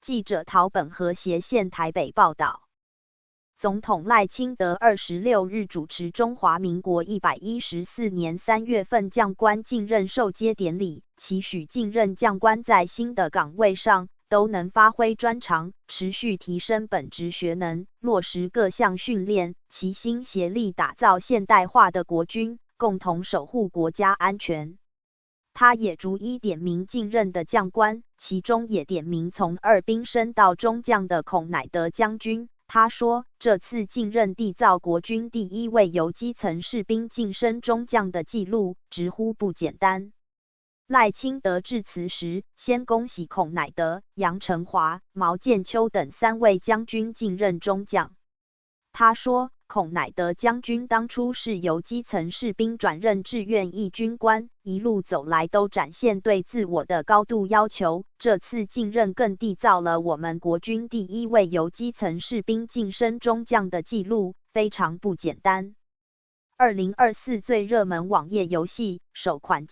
记者陶本和谐线台北报道。总统赖清德26日主持中华民国114年3月份将官进任授阶典礼，期许进任将官在新的岗位上都能发挥专长，持续提升本职学能，落实各项训练，齐心协力打造现代化的国军，共同守护国家安全。他也逐一点名进任的将官，其中也点名从2兵升到中将的孔乃德将军。他说，这次进任缔造国军第一位由基层士兵晋升中将的纪录，直呼不简单。赖清德致辞时，先恭喜孔乃德、杨成华、毛建秋等3位将军进任中将。他说，孔乃德将军当初是由基层士兵转任志愿役军官，一路走来都展现对自我的高度要求，这次进任更缔造了我们国军第一位由基层士兵晋升中将的纪录，非常不简单。2024最热门网页游戏首款